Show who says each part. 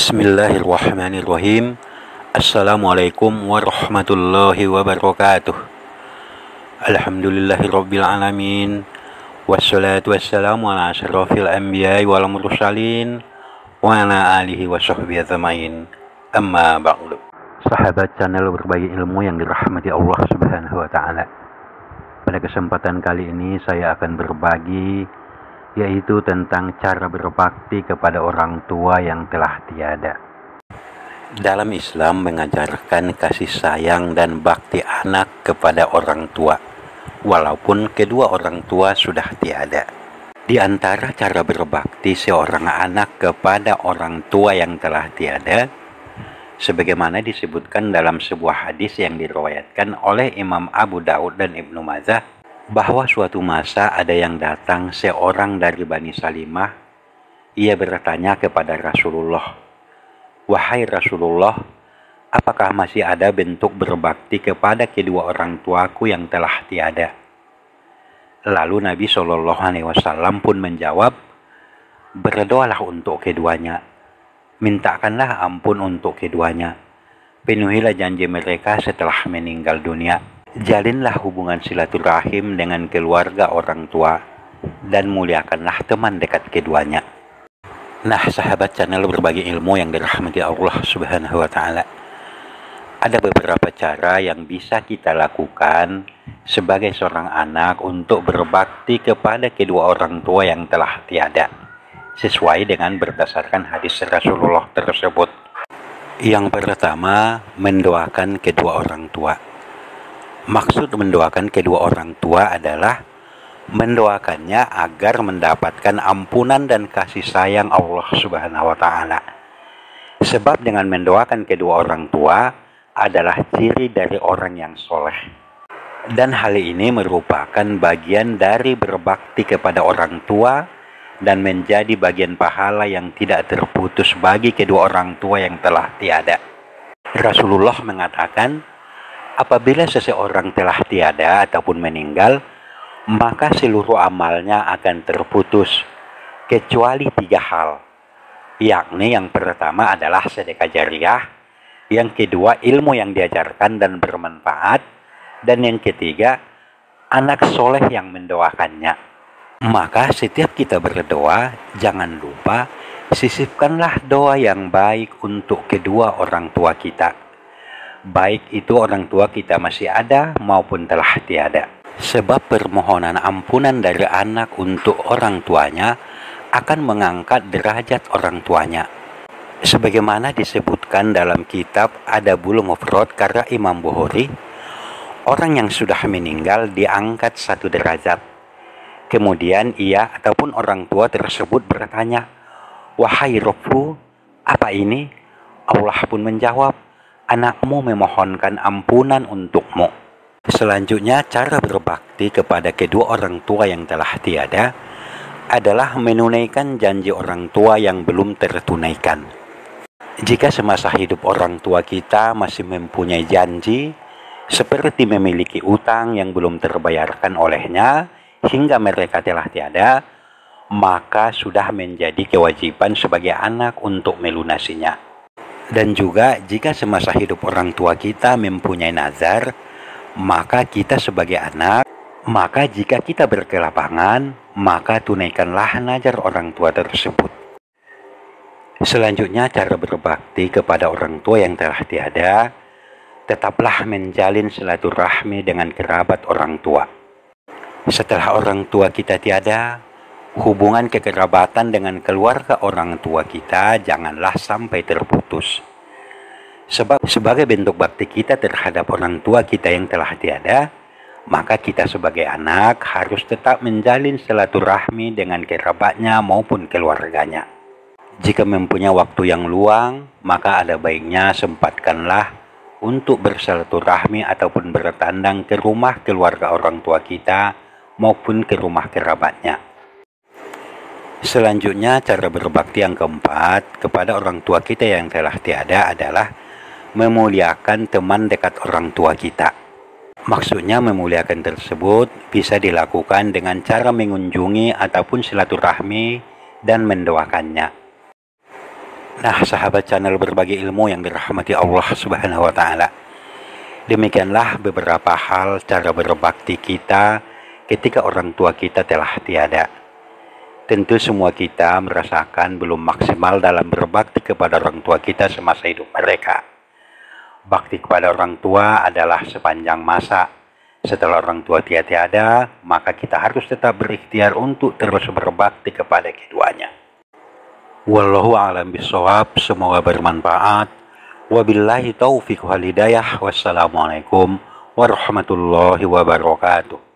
Speaker 1: Bismillahirrahmanirrahim. Assalamualaikum warahmatullahi wabarakatuh. Alhamdulillahirabbil alamin. Wassalatu wassalamu ala asyrafil anbiya'i wal mursalin wa ala alihi wa sahbihi ajmain. Amma ba'du. Sahabat channel berbagi ilmu yang dirahmati Allah Subhanahu wa taala. Pada kesempatan kali ini saya akan berbagi yaitu tentang cara berbakti kepada orang tua yang telah tiada. Dalam Islam mengajarkan kasih sayang dan bakti anak kepada orang tua, walaupun kedua orang tua sudah tiada. Di antara cara berbakti seorang anak kepada orang tua yang telah tiada, sebagaimana disebutkan dalam sebuah hadis yang diriwayatkan oleh Imam Abu Daud dan Ibnu Majah, bahwa suatu masa ada yang datang seorang dari Bani Salimah. Ia bertanya kepada Rasulullah, "Wahai Rasulullah, apakah masih ada bentuk berbakti kepada kedua orang tuaku yang telah tiada?" Lalu Nabi SAW pun menjawab, "Berdoalah untuk keduanya, mintakanlah ampun untuk keduanya, penuhilah janji mereka setelah meninggal dunia. Jalinlah hubungan silaturahim dengan keluarga orang tua dan muliakanlah teman dekat keduanya." Nah, sahabat channel berbagi ilmu yang dirahmati Allah Subhanahu wa taala, ada beberapa cara yang bisa kita lakukan sebagai seorang anak untuk berbakti kepada kedua orang tua yang telah tiada, sesuai dengan berdasarkan hadis Rasulullah tersebut. Yang pertama, mendoakan kedua orang tua. Maksud mendoakan kedua orang tua adalah mendoakannya agar mendapatkan ampunan dan kasih sayang Allah Subhanahu wa taala. Sebab dengan mendoakan kedua orang tua adalah ciri dari orang yang soleh. Dan hal ini merupakan bagian dari berbakti kepada orang tua dan menjadi bagian pahala yang tidak terputus bagi kedua orang tua yang telah tiada. Rasulullah mengatakan, apabila seseorang telah tiada ataupun meninggal, maka seluruh amalnya akan terputus, kecuali 3 hal. Yakni yang pertama adalah sedekah jariah, yang kedua ilmu yang diajarkan dan bermanfaat, dan yang ketiga anak soleh yang mendoakannya. Maka setiap kita berdoa, jangan lupa sisipkanlah doa yang baik untuk kedua orang tua kita, baik itu orang tua kita masih ada maupun telah tiada. Sebab permohonan ampunan dari anak untuk orang tuanya akan mengangkat derajat orang tuanya. Sebagaimana disebutkan dalam kitab Adabul Mufrad karya Imam Bukhari, orang yang sudah meninggal diangkat 1 derajat. Kemudian ia ataupun orang tua tersebut bertanya, "Wahai Rabbu, apa ini?" Allah pun menjawab, "Anakmu memohonkan ampunan untukmu." Selanjutnya, cara berbakti kepada kedua orang tua yang telah tiada adalah menunaikan janji orang tua yang belum tertunaikan. Jika semasa hidup orang tua kita masih mempunyai janji, seperti memiliki utang yang belum terbayarkan olehnya hingga mereka telah tiada, maka sudah menjadi kewajiban sebagai anak untuk melunasinya. Dan juga jika semasa hidup orang tua kita mempunyai nazar, maka kita sebagai anak, maka jika kita berkelapangan, maka tunaikanlah nazar orang tua tersebut. Selanjutnya, cara berbakti kepada orang tua yang telah tiada, tetaplah menjalin silaturahmi dengan kerabat orang tua. Setelah orang tua kita tiada, hubungan kekerabatan dengan keluarga orang tua kita janganlah sampai terputus. Sebab sebagai bentuk bakti kita terhadap orang tua kita yang telah tiada, maka kita sebagai anak harus tetap menjalin silaturahmi dengan kerabatnya maupun keluarganya. Jika mempunyai waktu yang luang, maka ada baiknya sempatkanlah untuk bersilaturahmi ataupun bertandang ke rumah keluarga orang tua kita maupun ke rumah kerabatnya. Selanjutnya, cara berbakti yang keempat kepada orang tua kita yang telah tiada adalah memuliakan teman dekat orang tua kita. Maksudnya memuliakan tersebut bisa dilakukan dengan cara mengunjungi ataupun silaturahmi dan mendoakannya. Nah, sahabat channel berbagi ilmu yang dirahmati Allah Subhanahu wa taala. Demikianlah beberapa hal cara berbakti kita ketika orang tua kita telah tiada. Tentu semua kita merasakan belum maksimal dalam berbakti kepada orang tua kita semasa hidup mereka. Bakti kepada orang tua adalah sepanjang masa. Setelah orang tua tiada, maka kita harus tetap berikhtiar untuk terus berbakti kepada keduanya. Wallahu a'lam bishawab, semoga bermanfaat. Wabillahi taufiq wal hidayah. Wassalamualaikum warahmatullahi wabarakatuh.